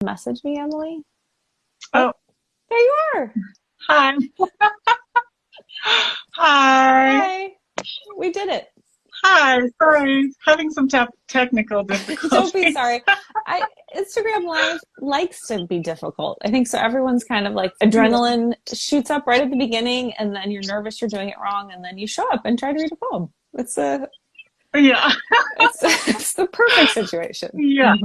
Message me, Emily. Oh, Oh, there you are. hi. Hi. Hi. We did it. Hi. Sorry, having some technical Don't be difficulties. sorry. I Instagram Live likes to be difficult. I think so. Everyone's kind of like adrenaline shoots up right at the beginning, and then you're nervous you're doing it wrong, and then you show up and try to read a poem. Yeah. It's the perfect situation. Yeah.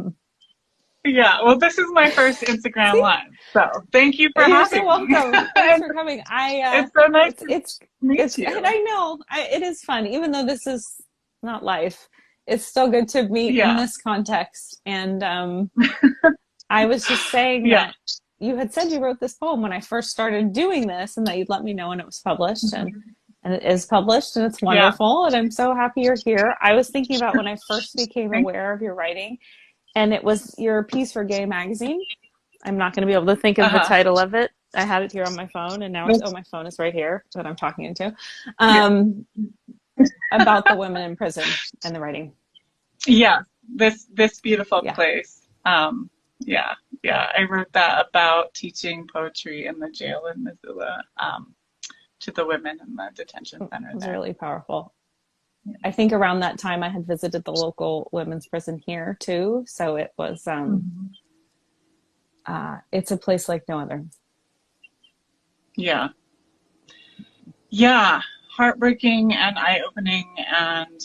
Yeah. Well, this is my first Instagram See, Live, so thank you for you're so having me. welcome. Thanks And for coming. it's so nice It's to it's meet and you. I know it is fun, even though this is not life. It's still good to meet in Yeah. this context. And I was just saying Yeah. that you had said you wrote this poem when I first started doing this, and that you'd let me know when it was published, and it is published, and it's Yeah. wonderful, and I'm so happy you're here. I was thinking about when I first became Thank aware of your writing, and it was your piece for Gay Magazine. I'm not going to be able to think of the Uh-huh. title of it. I had it here on my phone, and now it's, oh, This, my phone is right here that I'm talking into. yeah. Um, about the women in prison and the writing. Yeah. This beautiful Yeah, place. Yeah. Yeah. I wrote that about teaching poetry in the jail in Missoula. To the women in the detention it center was there. really powerful. I think around that time I had visited the local women's prison here too, so it was Mhm. it's a place like no other. Yeah. Yeah. Heartbreaking and eye-opening and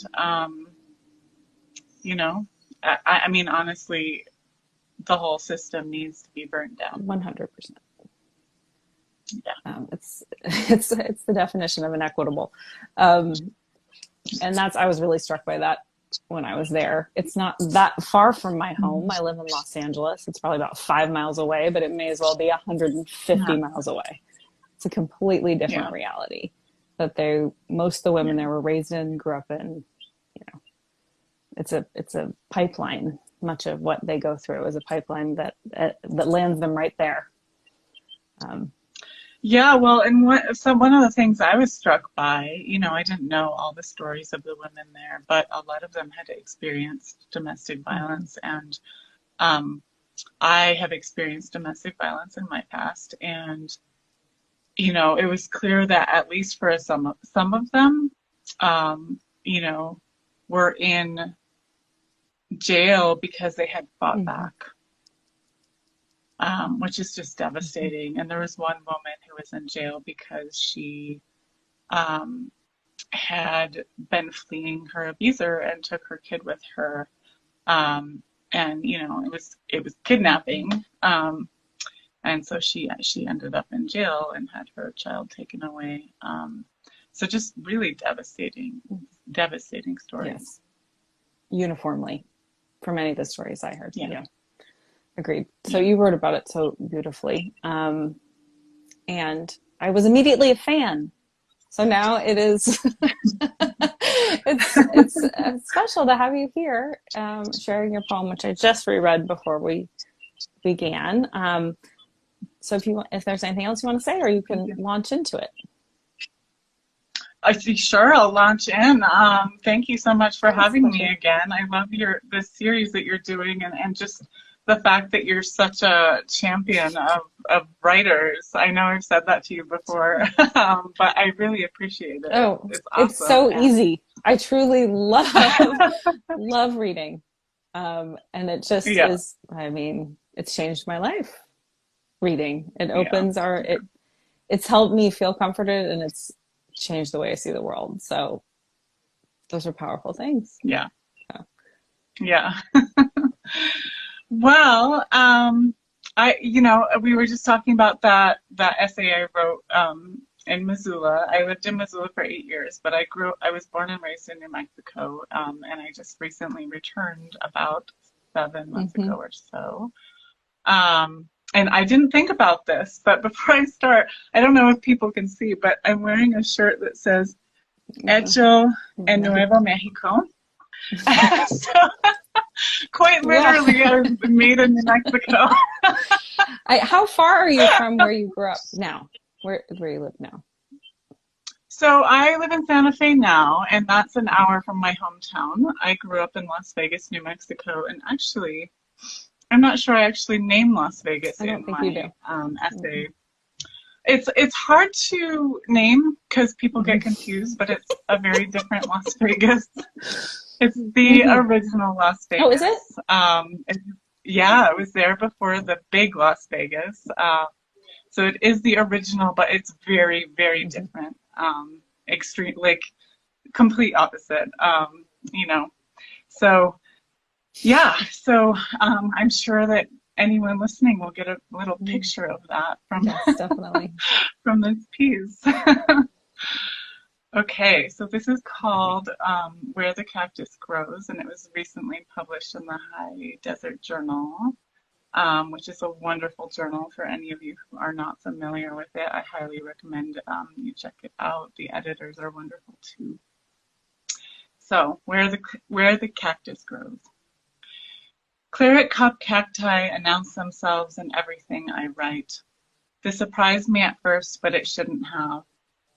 you know, I mean honestly, the whole system needs to be burned down. 100%. Yeah. It's the definition of inequitable, um, and that's I was really struck by that when I was there. It's not that far from my home. I live in Los Angeles. It's probably about 5 miles away, but it may as well be 150 Yeah. miles away. It's a completely different Yeah. reality that they most of the women Yeah. there were raised in, grew up in. You know, it's a pipeline. Much of what they go through is a pipeline that lands them right there. Um, Yeah, well, and one of the things I was struck by, I didn't know all the stories of the women there, but a lot of them had experienced domestic mhm, violence, and um, I have experienced domestic violence in my past, and it was clear that at least for some of them, you know, were in jail because they had fought mhm, back, which is just mhm. devastating. And there was one woman who was in jail because she um, had been fleeing her abuser and took her kid with her. Um, and it was kidnapping. And so she ended up in jail and had her child taken away. So just really devastating stories. Yes, uniformly for many of the stories I heard. Yeah, Yeah, agreed. So yeah. you wrote about it so beautifully, and I was immediately a fan. So now it is. It's special to have you here, sharing your poem, which I just reread before we began. So if there's anything else you want to say, or you Thank can you. launch into it. I see. Sure, I'll launch in. Thank you so much for Yes, having me pleasure. again. I love the series that you're doing, and just the fact that you're such a champion of writers. I know I've said that to you before, but I really appreciate it. Oh, It's it's awesome, so and easy. I truly love reading. And it just yeah, is, I mean, it's changed my life. Reading. It yeah, opens it's helped me feel comforted, and it's changed the way I see the world. So those are powerful things. yeah, So, yeah. Well, we were just talking about that essay I wrote in Missoula. I lived in Missoula for 8 years, but I was born and raised in New Mexico, and I just recently returned about 7 months ago mhm. or so. And I didn't think about this, but before I start, I don't know if people can see, but I'm wearing a shirt that says "Hecho en Nuevo Mexico. Mexico." So quite Yeah. literally, I was made in New Mexico. How far are you from where you grew up now? Where you live now? So I live in Santa Fe now, and that's an hour from my hometown. I grew up in Las Vegas, New Mexico, and actually, I'm not sure I actually named Las Vegas I don't in think you do. my essay. It's hard to name because people get confused, but it's a very different Las Vegas. It's the original Las Oh, is it? Vegas. Yeah, it was there before the big Las Vegas. So it is the original, but it's very, very different. Extreme, like complete opposite. You know. So yeah, so I'm sure that anyone listening will get a little picture of that from Yes, definitely. from this piece. Okay, so this is called Where the Cactus Grows, and it was recently published in the High Desert Journal, which is a wonderful journal for any of you who are not familiar with it. I highly recommend you check it out. The editors are wonderful too. So, where the cactus grows. Claret cup cacti announce themselves in everything I write. This surprised me at first, but it shouldn't have.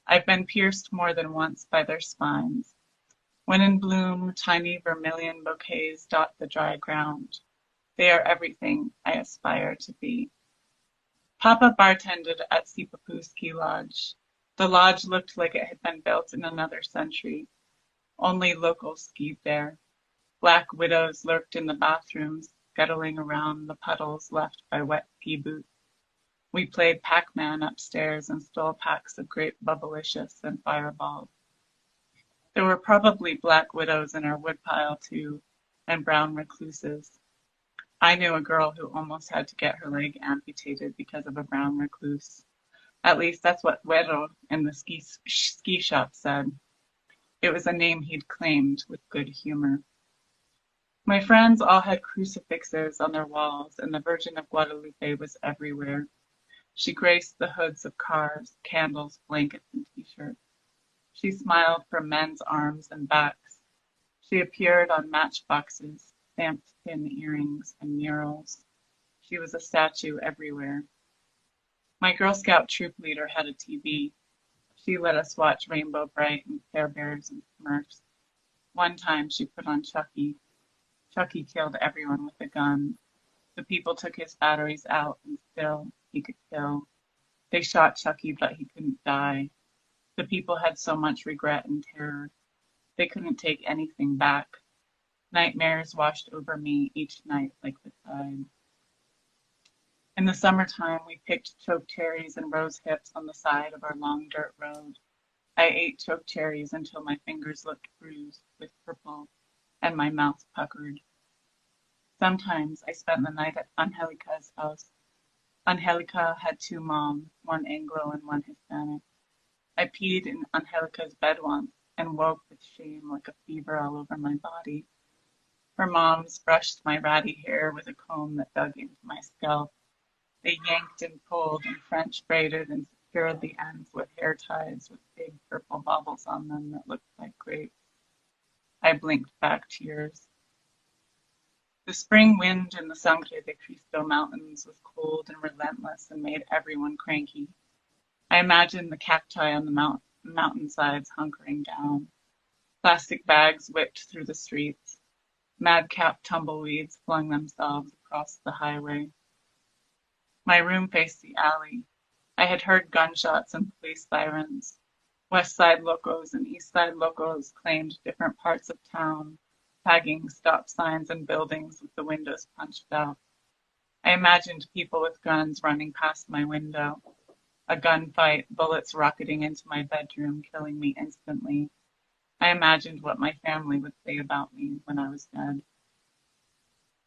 I've been pierced more than once by their spines. When in bloom, tiny vermilion bouquets dot the dry ground. They are everything I aspire to be. Papa bartended at Sipapoo Ski Lodge. The lodge looked like it had been built in another century. Only locals skied there. Black widows lurked in the bathrooms, scuttling around the puddles left by wet ski boots. We played Pac-Man upstairs and stole packs of grape bubblicious and fireballs. There were probably black widows in our woodpile too, and brown recluses. I knew a girl who almost had to get her leg amputated because of a brown recluse. At least that's what Güero in the ski shop said. It was a name he'd claimed with good humor. My friends all had crucifixes on their walls, and the Virgin of Guadalupe was everywhere. She graced the hoods of cars, candles, blankets, and t-shirts. She smiled from men's arms and backs. She appeared on matchboxes, stamped tin earrings, and murals. She was a statue everywhere. My Girl Scout troop leader had a TV. She let us watch Rainbow Bright and Care Bears and Smurfs. One time she put on Chucky. Chucky killed everyone with a gun. The people took his batteries out, and still he could kill. They shot Chucky, but he couldn't die. The people had so much regret and terror. They couldn't take anything back. Nightmares washed over me each night like the tide. In the summertime, we picked choke cherries and rose hips on the side of our long dirt road. I ate choke cherries until my fingers looked bruised with purple and my mouth puckered. Sometimes I spent the night at Angelica's house. Angelica had two moms, one Anglo and one Hispanic. I peed in Angelica's bed once and woke with shame like a fever all over my body. Her moms brushed my ratty hair with a comb that dug into my scalp. They yanked and pulled and French braided and secured the ends with hair ties with big purple baubles on them that looked like grapes. I blinked back tears. The spring wind in the Sangre de Cristo mountains was cold and relentless and made everyone cranky. I imagined the cacti on the mountainsides hunkering down. Plastic bags whipped through the streets. Madcap tumbleweeds flung themselves across the highway. My room faced the alley. I had heard gunshots and police sirens. West Side locos and East Side locos claimed different parts of town, tagging stop signs and buildings with the windows punched out. I imagined people with guns running past my window. A gunfight, bullets rocketing into my bedroom, killing me instantly. I imagined what my family would say about me when I was dead.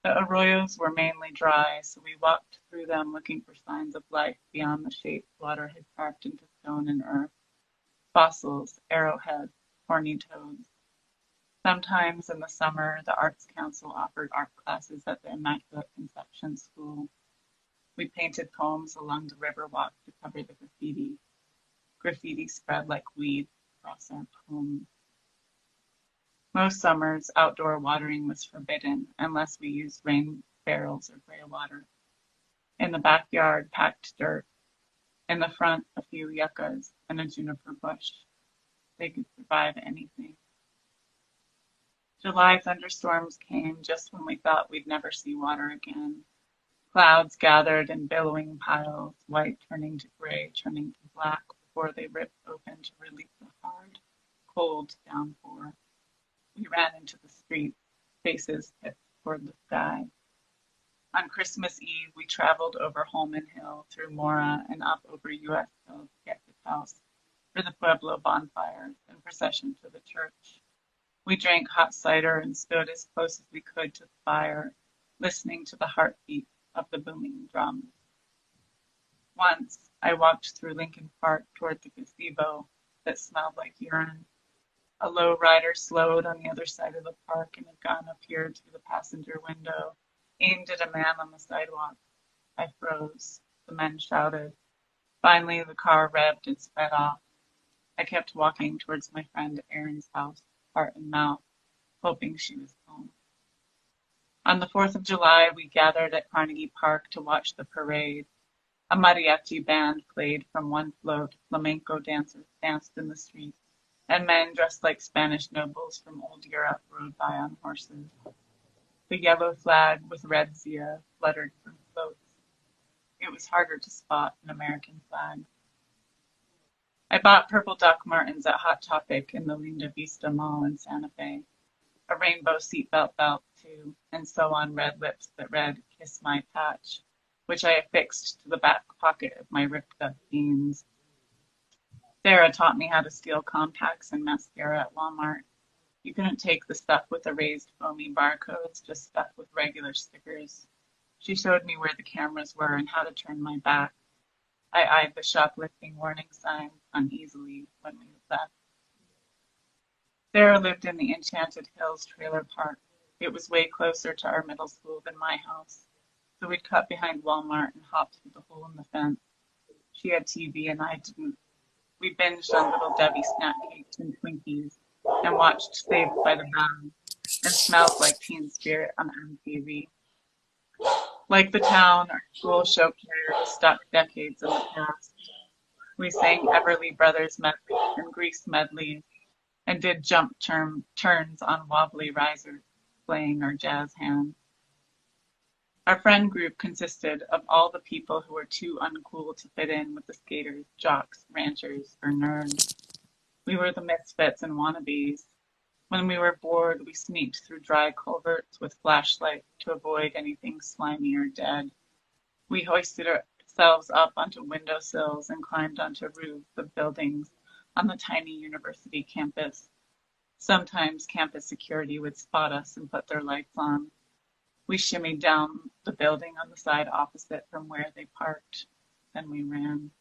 The arroyos were mainly dry, so we walked through them looking for signs of life beyond the shapes water had carved into stone and earth. Fossils, arrowheads, horny toads. Sometimes in the summer, the Arts Council offered art classes at the Immaculate Conception School. We painted poems along the river walk to cover the graffiti. Graffiti spread like weeds across our poems. Most summers, outdoor watering was forbidden unless we used rain barrels or gray water. In the backyard, packed dirt. In the front, a few yuccas and a juniper bush. They could survive anything. July thunderstorms came just when we thought we'd never see water again. Clouds gathered in billowing piles, white turning to gray, turning to black before they ripped open to release a hard, cold downpour. We ran into the street, faces tipped toward the sky. On Christmas Eve, we traveled over Holman Hill, through Mora, and up over U.S. Hill to get to Taos for the Pueblo bonfires and procession to the church. We drank hot cider and stood as close as we could to the fire, listening to the heartbeat of the booming drums. Once, I walked through Lincoln Park toward the gazebo that smelled like urine. A low rider slowed on the other side of the park, and a gun appeared through the passenger window, aimed at a man on the sidewalk. I froze. The men shouted. Finally, the car revved and sped off. I kept walking towards my friend Erin's house, heart in mouth, hoping she was home. On the 4th of July, we gathered at Carnegie Park to watch the parade. A mariachi band played from one float, flamenco dancers danced in the street, and men dressed like Spanish nobles from old Europe rode by on horses. The yellow flag with red zia fluttered from floats. It was harder to spot an American flag. I bought purple Doc Martens at Hot Topic in the Linda Vista Mall in Santa Fe. A rainbow seatbelt belt, too, and so on red lips that read, "Kiss my patch," which I affixed to the back pocket of my ripped-up jeans. Sarah taught me how to steal compacts and mascara at Walmart. You couldn't take the stuff with the raised foamy barcodes, just stuff with regular stickers. She showed me where the cameras were and how to turn my back. I eyed the shoplifting warning sign uneasily when we left. Sarah lived in the Enchanted Hills trailer park. It was way closer to our middle school than my house, so we'd cut behind Walmart and hop through the hole in the fence. She had TV and I didn't. We binged on Little Debbie snack cakes and Twinkies and watched Saved by the Bell and Smells Like Teen Spirit on MTV. Like the town, our school show choir was stuck decades in the past. We sang Everly Brothers medley and Grease medleys and did jump turns on wobbly risers, playing our jazz hands. Our friend group consisted of all the people who were too uncool to fit in with the skaters, jocks, ranchers, or nerds. We were the misfits and wannabes. When we were bored, we sneaked through dry culverts with flashlights to avoid anything slimy or dead. We hoisted ourselves up onto windowsills and climbed onto roofs of buildings on the tiny university campus. Sometimes campus security would spot us and put their lights on. We shimmied down the building on the side opposite from where they parked. Then we ran.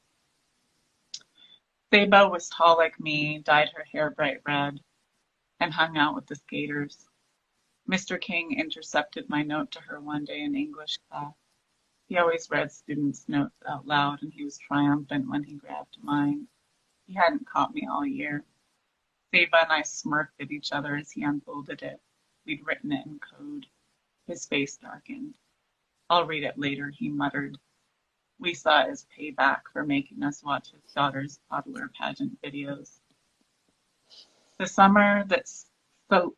Saba was tall like me, dyed her hair bright red, and hung out with the skaters. Mr. King intercepted my note to her one day in English class. He always read students' notes out loud, and he was triumphant when he grabbed mine. He hadn't caught me all year. Saba and I smirked at each other as he unfolded it. We'd written it in code. His face darkened. "I'll read it later," he muttered. We saw it as payback for making us watch his daughter's toddler pageant videos. The summer that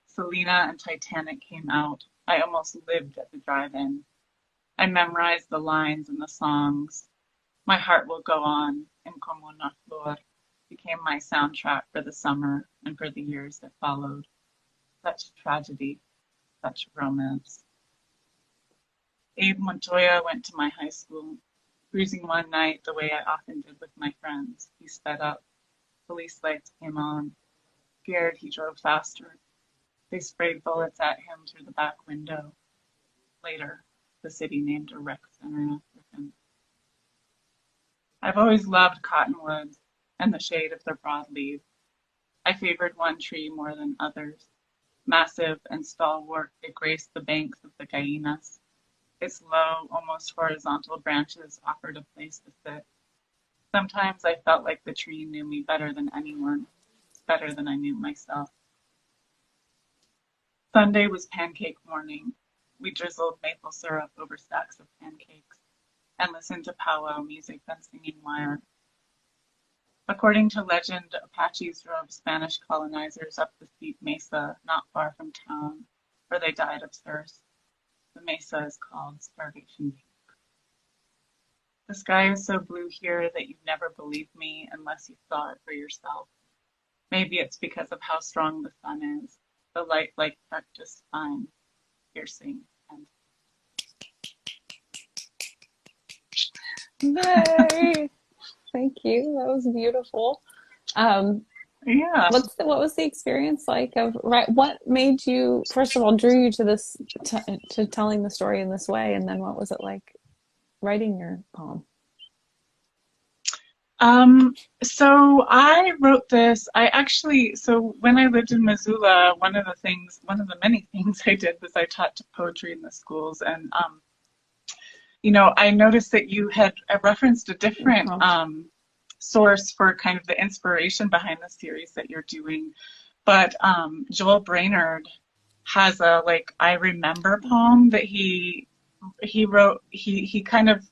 Selena and Titanic came out, I almost lived at the drive-in. I memorized the lines and the songs. My Heart Will Go On and Como Una Flor became my soundtrack for the summer and for the years that followed. Such tragedy, such romance. Abe Montoya went to my high school. Cruising one night the way I often did with my friends, he sped up. Police lights came on. Scared, he drove faster. They sprayed bullets at him through the back window. Later, the city named a rec center after him. I've always loved cottonwoods and the shade of their broadleaves. I favored one tree more than others. Massive and stalwart, it graced the banks of the Cainas. Its low, almost horizontal branches offered a place to sit. Sometimes I felt like the tree knew me better than anyone, better than I knew myself. Sunday was pancake morning. We drizzled maple syrup over stacks of pancakes and listened to powwow music on singing wire. According to legend, Apaches drove Spanish colonizers up the steep mesa not far from town, where they died of thirst. The mesa is called Starvation Peak. The sky is so blue here that you'd never believe me unless you saw it for yourself. Maybe it's because of how strong the sun is. The light like practice fine, piercing, and Yay! Thank you. That was beautiful. Um, yeah. what was the experience like of right? What made you first of all drew you to this to telling the story in this way, and then what was it like writing your poem? So I wrote this. So when I lived in Missoula, one of the many things I did was I taught poetry in the schools, and I noticed that you had referenced a different Prompt. source for kind of the inspiration behind the series that you're doing. But Joel Brainerd has a like I remember poem that he wrote. He kind of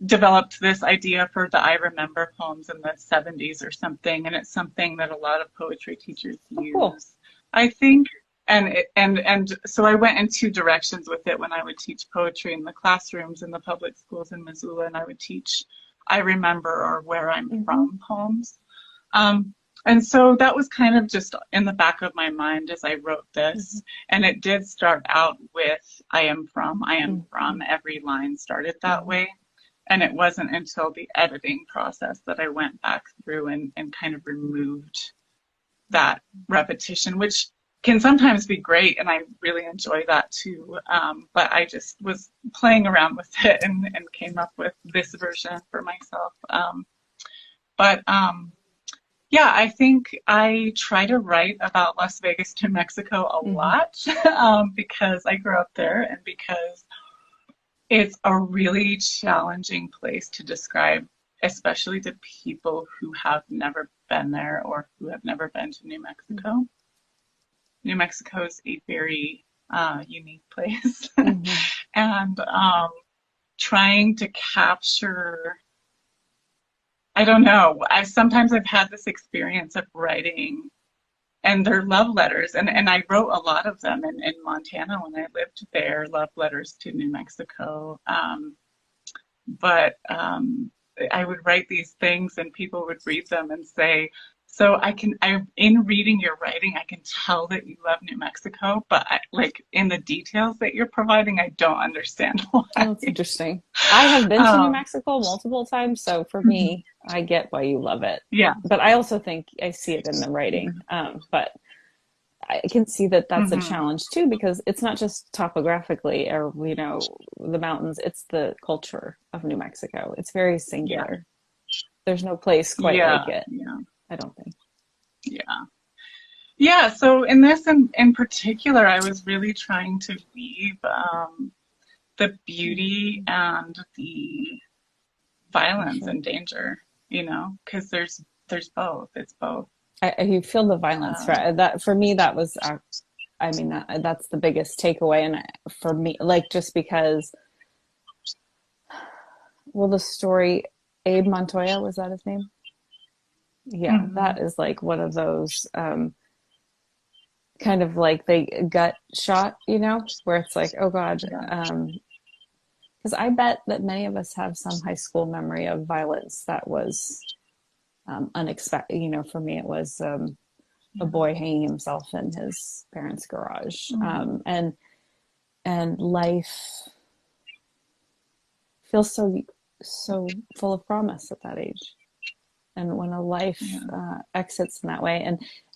developed this idea for the I remember poems in the 70s or something, and it's something that a lot of poetry teachers Oh, use, cool. I think. And so I went in two directions with it when I would teach poetry in the classrooms in the public schools in Missoula, and I would teach I remember or where I'm Mm-hmm. from poems. And so that was kind of just in the back of my mind as I wrote Mm-hmm. this. And it did start out with I am Mm-hmm. from. Every line started that Mm-hmm. way. And it wasn't until the editing process that I went back through and kind of removed that repetition, which can sometimes be great, and I really enjoy that too. But I just was playing around with it and came up with this version for myself. But yeah, I think I try to write about Las Vegas, New Mexico a Mm-hmm. lot because I grew up there and because it's a really challenging place to describe, especially to people who have never been there or who have never been to New Mexico. New Mexico is a very unique place. Mm-hmm. And trying to capture, I don't know, I've had this experience of writing, and they're love letters, and I wrote a lot of them in Montana when I lived there, love letters to New Mexico. But I would write these things and people would read them and say, so in reading your writing, I can tell that you love New Mexico, but like in the details that you're providing, I don't understand why. Oh, that's interesting. I have been to New Um, Mexico multiple times, so for me, I get why you love it. yeah. But I also think I see it in the writing. But I can see that that's a Hmm. challenge too, because it's not just topographically or, the mountains, it's the culture of New Mexico. It's very Yeah. singular. There's no place quite Yeah. like it, Yeah. I don't think. Yeah. Yeah. So in this in particular, I was really trying to weave the beauty and the For violence sure. and danger, because there's both. It's both. You feel the violence, Um, right? That for me, that was, I mean, that's the biggest takeaway. And for me, like, just because, well, the story, Abe Montoya, was that his name? Yeah, mhm, that is like one of those kind of like they gut shot, where it's like, oh God, yeah. because I bet that many of us have some high school memory of violence that was unexpected. For me, it was a Yeah. boy hanging himself in his parents' garage, Mm, and life feels so full of promise at that age. And when a life yeah. exits in that way,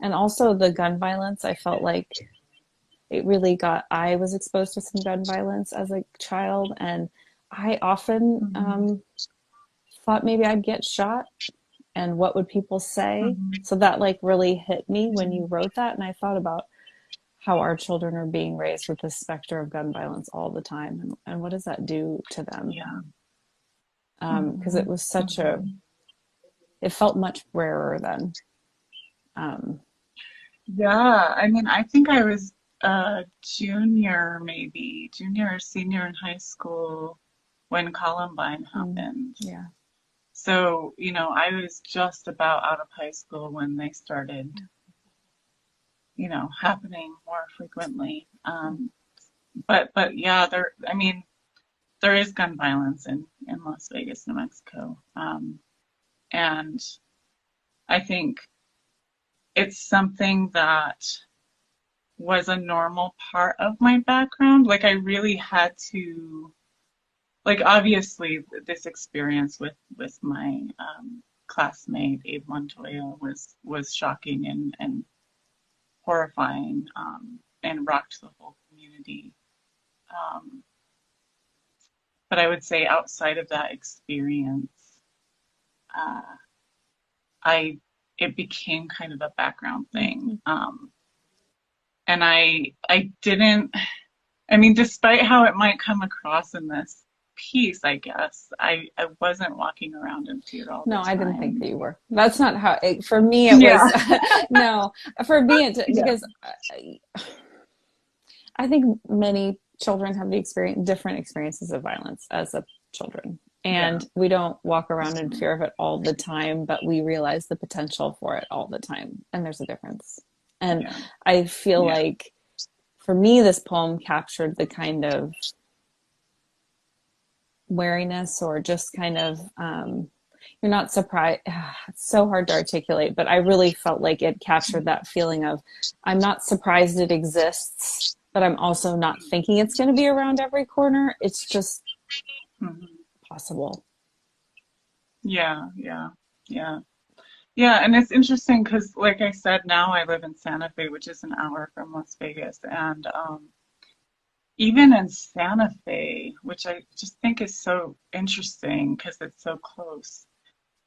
and also the gun violence, I felt like I was exposed to some gun violence as a child, and I often Mhm, thought maybe I'd get shot, and what would people say? mhm, So that like really hit me when you mhm. wrote that, and I thought about how our children are being raised with this specter of gun violence all the time, and what does that do to them? Yeah. Because it Mhm, was mhm. it felt much rarer then. Um, Yeah. I mean, I think I was a junior, maybe junior or senior in high school when Columbine mm, happened. yeah. So, I was just about out of high school when they started, happening more frequently. But yeah, I mean, there is gun violence in Las Vegas, New Mexico. And I think it's something that was a normal part of my background. Like I really had to, like obviously this experience with my classmate Abe Montoya was shocking and horrifying, and rocked the whole community. But I would say outside of that experience, uh, it became kind of a background thing. And I didn't, I mean, despite how it might come across in this piece, I guess, I wasn't walking around in fear all the time. No, I didn't think that you were. That's not how, for me, it Yeah. was, no, for me, because I think many children have different experiences of violence as a children. And we don't walk around in fear of it all the time, but we realize the potential for it all the time. And there's a difference. And I feel like for me, this poem captured the kind of wariness or just kind of, you're not surprised. It's so hard to articulate, but I really felt like it captured that feeling of, I'm not surprised it exists, but I'm also not thinking it's going to be around every corner. It's just possible. Yeah, and it's interesting because, like I said, now I live in Santa Fe, which is an hour from Las Vegas, and even in Santa Fe, which I just think is so interesting because it's so close,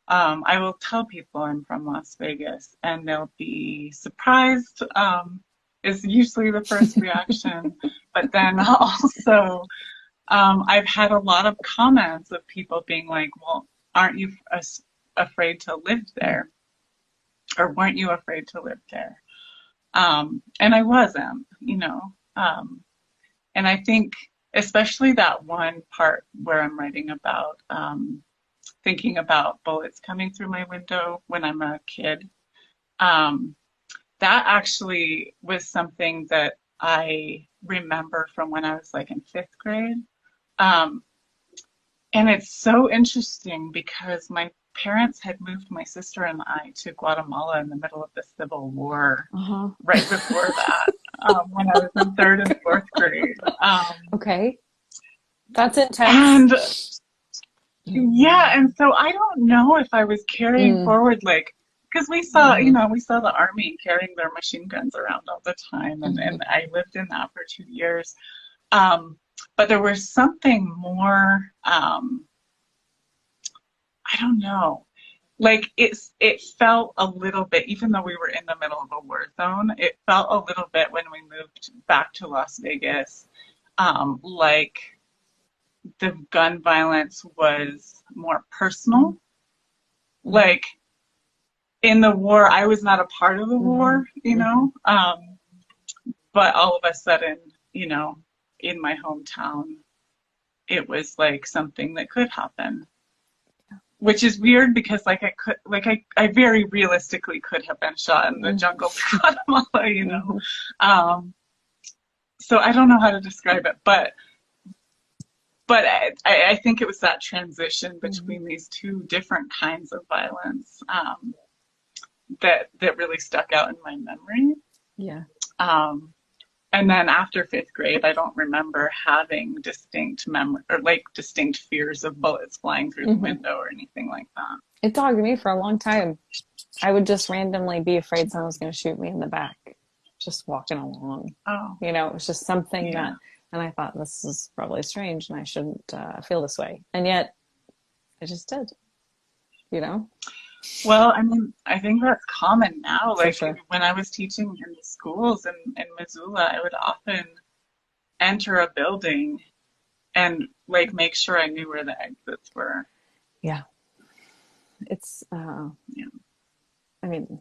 I will tell people I'm from Las Vegas, and they'll be surprised, is usually the first reaction, but then also I've had a lot of comments of people being like, well, aren't you afraid to live there? Or weren't you afraid to live there? And I wasn't, and I think especially that one part where I'm writing about thinking about bullets coming through my window when I'm a kid, that actually was something that I remember from when I was like in 5th grade. And it's so interesting because my parents had moved my sister and I to Guatemala in the middle of the Civil War, right before that, when I was in 3rd and 4th grade. Okay. That's intense. And so I don't know if I was carrying forward, like, because we saw the army carrying their machine guns around all the time, and I lived in that for 2 years. But there was something more, I don't know, like it felt a little bit, even though we were in the middle of a war zone, it felt a little bit when we moved back to Las Vegas, like the gun violence was more personal. Like in the war, I was not a part of the war, but all of a sudden, in my hometown, it was like something that could happen, which is weird because I very realistically could have been shot in the jungle of Guatemala, so I don't know how to describe it, but I think it was that transition between these two different kinds of violence that really stuck out in my memory. And then after 5th grade, I don't remember having distinct memory or like distinct fears of bullets flying through the window or anything like that. It dogged me for a long time. I would just randomly be afraid someone was going to shoot me in the back, just walking along. It was just something that, and I thought, this is probably strange and I shouldn't feel this way. And yet I just did, Well, I mean, I think that's common now. Like sure. When I was teaching in the schools in Missoula, I would often enter a building and like make sure I knew where the exits were. Yeah. It's, I mean,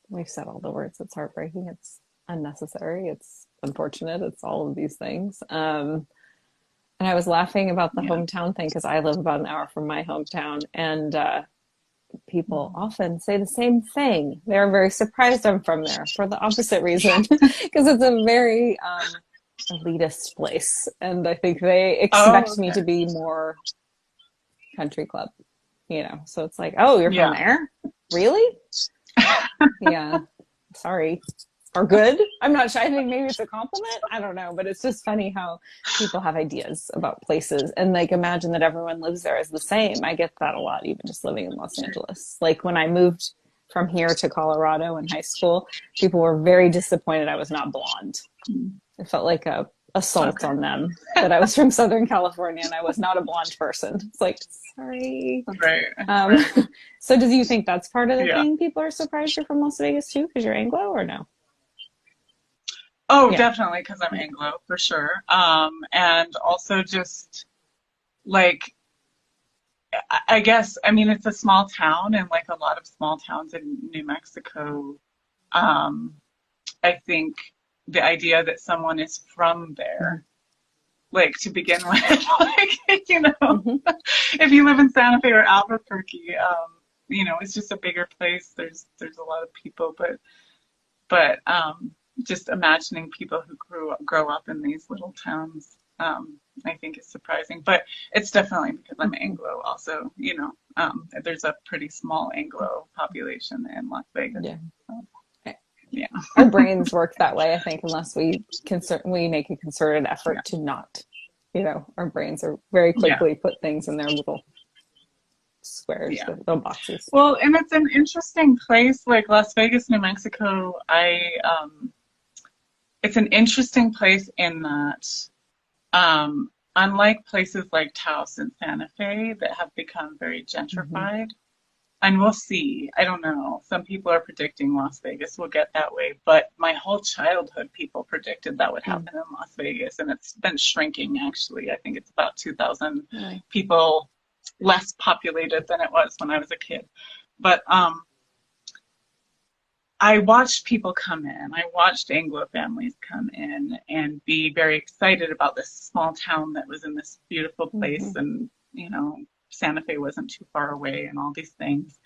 we've said all the words. It's heartbreaking. It's unnecessary. It's unfortunate. It's all of these things. And I was laughing about the hometown thing because I live about an hour from my hometown, and people often say the same thing. They're very surprised I'm from there for the opposite reason, because it's a very elitist place, and I think they Oh, expect me okay. to be more country club, you know. So it's like, oh, you're from Yeah. there? Really? Yeah. Sorry. Or good? I'm not sure. I think maybe it's a compliment. I don't know, but it's just funny how people have ideas about places and like imagine that everyone lives there as the same. I get that a lot, even just living in Los Angeles. Like when I moved from here to Colorado in high school, people were very disappointed I was not blonde. It felt like a assault Okay. on them that I was from Southern California and I was not a blonde person. It's like, sorry. Right. Um, Right. so do you think that's part of the Yeah. thing? People are surprised you're from Las Vegas too because you're Anglo or no? Oh, Yeah. definitely, because I'm Anglo for sure. And also just like I guess I mean it's a small town, and like a lot of small towns in New Mexico, um, I think the idea that someone is from there, like to begin with, like Mm-hmm. if you live in Santa Fe or Albuquerque, it's just a bigger place. There's a lot of people, but just imagining people who grow up in these little towns, I think is surprising. But it's definitely because I'm Mm-hmm. Anglo. Also, there's a pretty small Anglo population in Las Vegas. Yeah. So, yeah, Our brains work that way, I think, unless we make a concerted yeah, effort to not. You know, our brains are very yeah, quickly put things in their little squares, yeah. their little boxes. Well, and it's an interesting place, like Las Vegas, New Mexico. It's an interesting place in that. Unlike places like Taos and Santa Fe that have become very Mm-hmm. gentrified, and we'll see, I don't know, some people are predicting Las Vegas will get that way, but my whole childhood people predicted that would Mm-hmm. happen in Las Vegas, and it's been shrinking actually. I think it's about 2,000 Really? people less populated than it was when I was a kid. But I watched people come in. I watched Anglo families come in and be very excited about this small town that was in this beautiful Mm-hmm. place, and Santa Fe wasn't too far away, and all these things.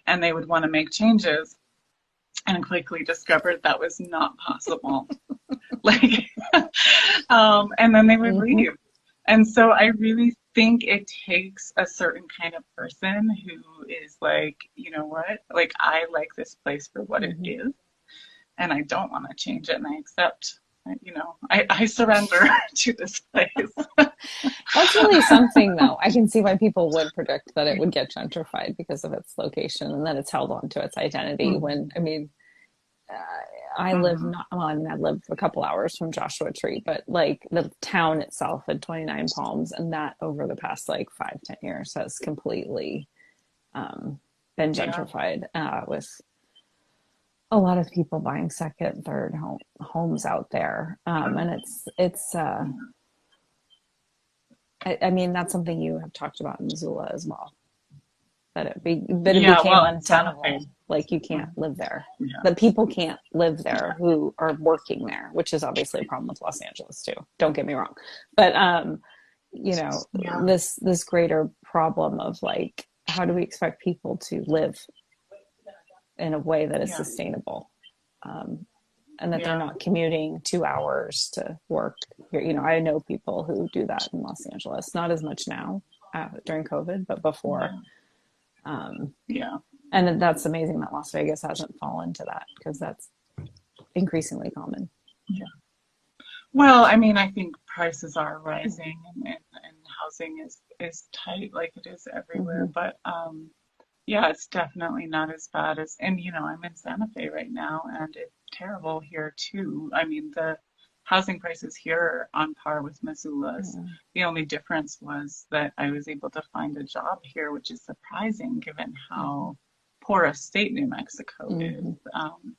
And they would want to make changes, and quickly discovered that was not possible. Like, and then they would Mm-hmm. leave. And so I really think it takes a certain kind of person who is like, you know what? Like, I like this place for what it Mm-hmm. is, and I don't want to change it, and I accept, I surrender to this place. That's really something, though. I can see why people would predict that it would get gentrified because of its location and that it's held on to its identity. Mm-hmm. When, I mean, uh, I live Mm-hmm. not, well, I mean, I live a couple hours from Joshua Tree, but like the town itself had 29 Palms, and that over the past like 5, 10 years has completely um, been Yeah, gentrified with a lot of people buying second, third homes out there. And I mean, that's something you have talked about in Missoula as well. That it yeah. became Well, in Santa Fe. untenable. Like you Mhm. can't live there. Yeah, That people can't live there yeah, who are working there, which is obviously a problem with Los Angeles too. Don't get me wrong, but you know, yeah, this greater problem of like, how do we expect people to live in a way that is yeah, sustainable? And that they're yeah, not commuting 2 hours to work. You know, I know people who do that in Los Angeles, not as much now during COVID, but before. yeah, Um, yeah. and that's amazing that Las Vegas hasn't fallen to that because that's increasingly common. Yeah. Well, I mean, I think prices are rising, and housing is tight like it is everywhere. Mm-hmm. But yeah, it's definitely not as bad as, and I'm in Santa Fe right now, and it's terrible here too. I mean, the housing prices here are on par with Missoula's. Yeah. The only difference was that I was able to find a job here, which is surprising given how poor a state New Mexico is. Mm-hmm.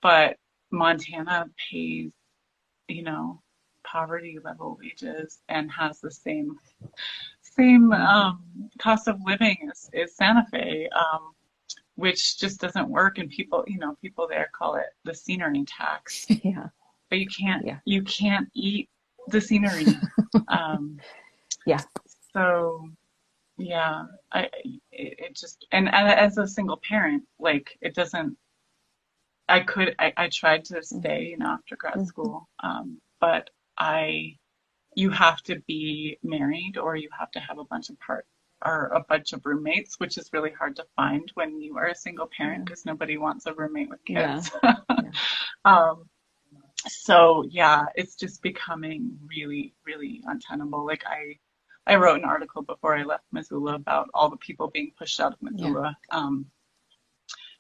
But Montana pays, you know, poverty level wages and has the same Mm-hmm. cost of living as Santa Fe, which just doesn't work. And people there call it the scenery tax, Yeah. but you can't Yeah. you can't eat the scenery. Um, Yeah. so yeah, it just, and as a single parent, like it doesn't. I tried to stay, after grad Mm-hmm. school. but you have to be married or you have to have a bunch of roommates, which is really hard to find when you are a single parent because nobody wants a roommate with kids. Yeah. Yeah. So yeah, it's just becoming really, really untenable. Like I wrote an article before I left Missoula about all the people being pushed out of Missoula.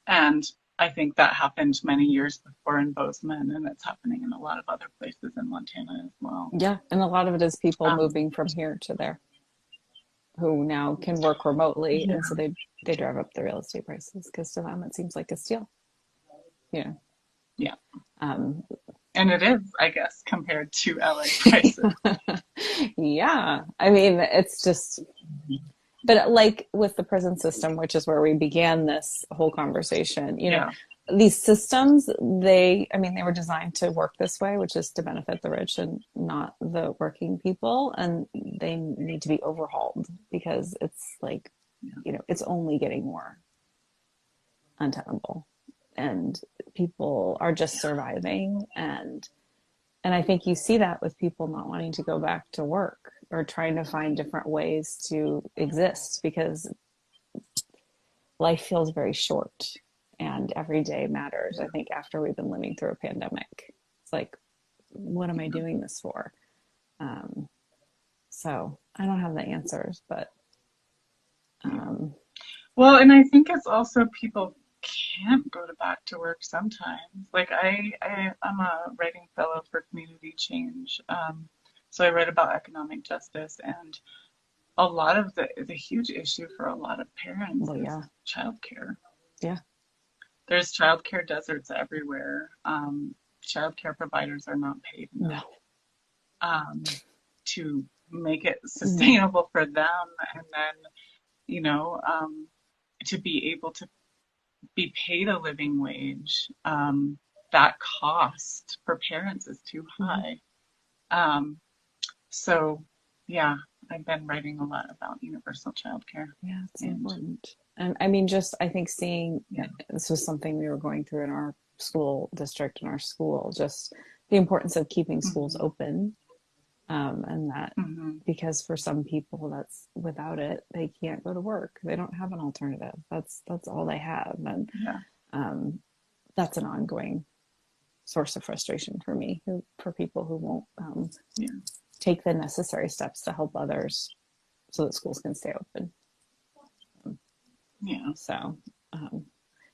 And I think that happened many years before in Bozeman, and it's happening in a lot of other places in Montana as well. Yeah. And a lot of it is people moving from here to there who now can work remotely. Yeah. And so they drive up the real estate prices because to them it seems like a steal. Yeah. Yeah. And it is, I guess, compared to LA prices. Yeah. I mean, it's just, but like with the prison system, which is where we began this whole conversation, you know, these systems, they were designed to work this way, which is to benefit the rich and not the working people. And they need to be overhauled because it's like, you know, it's only getting more untenable. And people are just surviving. And I think you see that with people not wanting to go back to work or trying to find different ways to exist because life feels very short and every day matters. I think after we've been living through a pandemic, it's like, what am I doing this for? So I don't have the answers, but. Well, and I think it's also people can't go back to work sometimes. Like I'm a writing fellow for community change. So I write about economic justice, and a lot of the huge issue for a lot of parents is childcare. Yeah. There's childcare deserts everywhere. Childcare providers are not paid enough to make it sustainable for them. And then, you know, to be able to be paid a living wage, that cost for parents is too high. So yeah, I've been writing a lot about universal childcare. Yeah, it's important. And I mean, just I think seeing this was something we were going through in our school district, in our school, just the importance of keeping schools open. And that because for some people that's without it, they can't go to work. They don't have an alternative. That's all they have. And that's an ongoing source of frustration for me, for people who won't take the necessary steps to help others so that schools can stay open. So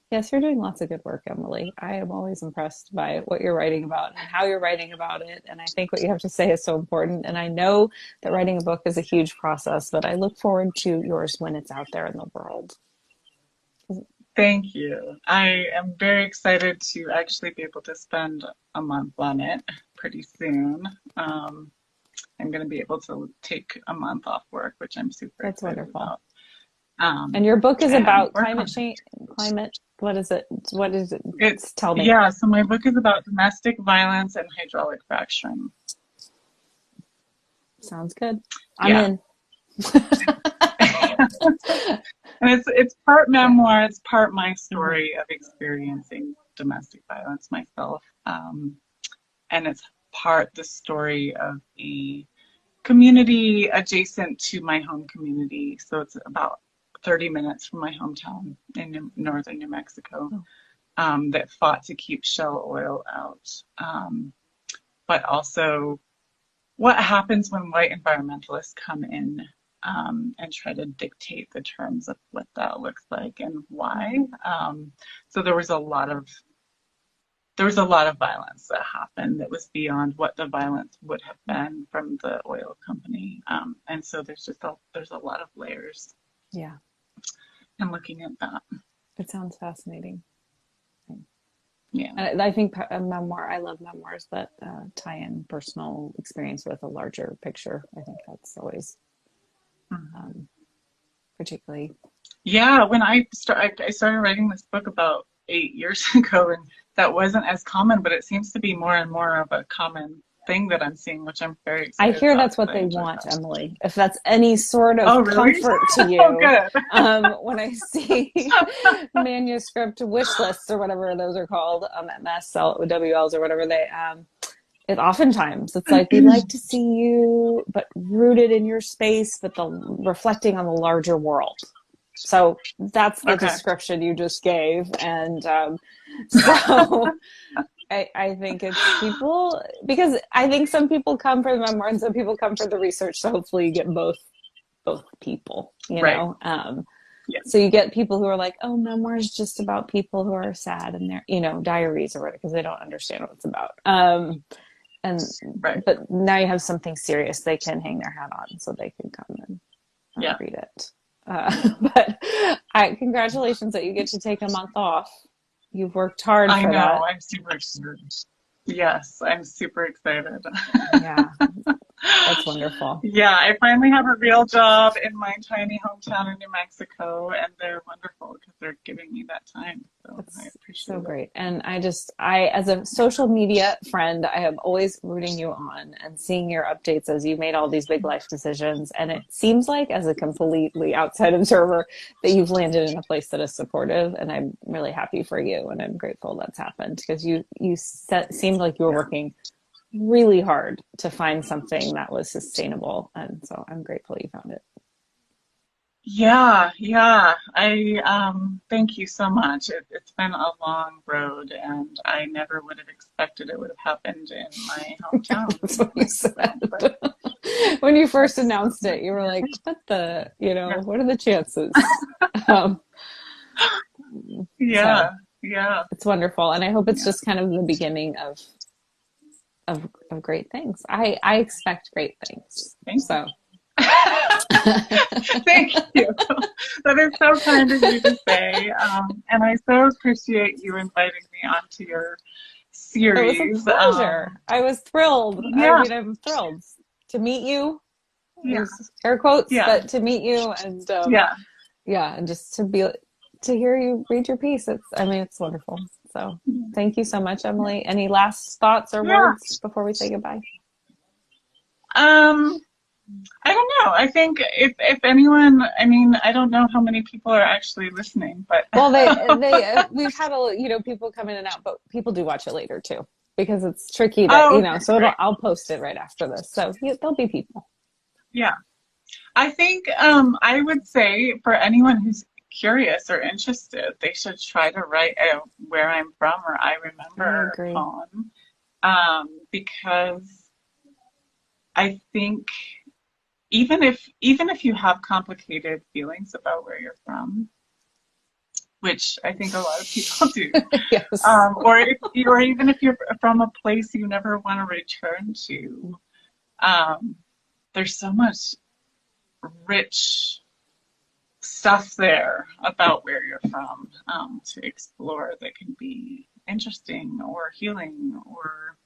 yes, you're doing lots of good work, Emily. I am always impressed by what you're writing about and how you're writing about it. And I think what you have to say is so important. And I know that writing a book is a huge process, but I look forward to yours when it's out there in the world. Thank you. I am very excited to actually be able to spend a month on it pretty soon. I'm going to be able to take a month off work, which I'm super excited about. And your book is about climate change, what is it? Tell me. Yeah, so my book is about domestic violence and hydraulic fracturing. Sounds good. I'm in. And it's part memoir, it's part my story of experiencing domestic violence myself. And it's part the story of a community adjacent to my home community. So it's about 30 minutes from my hometown in northern New Mexico, that fought to keep shale oil out. But also what happens when white environmentalists come in and try to dictate the terms of what that looks like and why. So there was a lot of violence that happened that was beyond what the violence would have been from the oil company. And so there's a lot of layers. Yeah. And looking at that. It sounds fascinating. Yeah. And I think a memoir, I love memoirs that tie in personal experience with a larger picture. I think that's always particularly. Yeah, when I started writing this book about 8 years ago, and that wasn't as common, but it seems to be more and more of a common thing that I'm seeing, which I'm very excited I hear about. that's what they want, Emily. If that's any sort of comfort to you. Good. When I see manuscript wish lists or whatever those are called, MS, WLs or whatever it oftentimes it's like, we'd like to see you, but rooted in your space, but the reflecting on the larger world. So that's the Okay. description you just gave. And so I think it's people, because I think some people come for the memoir and some people come for the research. So hopefully you get both people, you Right. know? Yeah. So you get people who are like, oh, memoirs just about people who are sad and they're, you know, diaries or whatever, because they don't understand what it's about. And Right. but now you have something serious they can hang their hat on, so they can come and Yeah. read it. But congratulations that you get to take a month off. You've worked hard I for know. that. I'm super excited. Yes, I'm super excited. Yeah, that's wonderful. Yeah, I finally have a real job in my tiny hometown in New Mexico, and they're wonderful because they're giving me that time. So I That's so appreciate it. great. And I, as a social media friend, I am always rooting you on and seeing your updates as you made all these big life decisions. And it seems like, as a completely outside observer, that you've landed in a place that is supportive. And I'm really happy for you. And I'm grateful that's happened, because seemed like you were Yeah. working really hard to find something that was sustainable. And so I'm grateful you found it. Yeah, yeah. I thank you so much. It's been a long road, and I never would have expected it would have happened in my hometown That's in New what you said. Mexico. But When you first that's announced it, you were like, what the, yeah, what are the chances? Um, so yeah, yeah, it's wonderful. And I hope it's yeah. just kind of the beginning of great things. I expect great things. Thank you. So Thank you. That is so kind of you to say. And I so appreciate you inviting me onto your it was a series. pleasure. I was thrilled. I Yeah, mean, I'm thrilled to meet you. yeah, Use air quotes, yeah, but to meet you, and yeah. yeah, and just to hear you read your piece. I mean, it's wonderful. So thank you so much, Emily. Any last thoughts or Yeah. words before we say goodbye? Um, I don't know. I think if anyone, I mean, I don't know how many people are actually listening, but Well, we've had people come in and out, but people do watch it later too, because it's tricky to, oh, okay, so great. I'll post it right after this. So there'll be people. Yeah. I think I would say for anyone who's curious or interested, they should try to write a Where I'm From or I I Remember agree. poem, because I think even if you have complicated feelings about where you're from, which I think a lot of people do, Yes. or even if you're from a place you never want to return to, there's so much rich stuff there about where you're from, to explore that can be interesting or healing or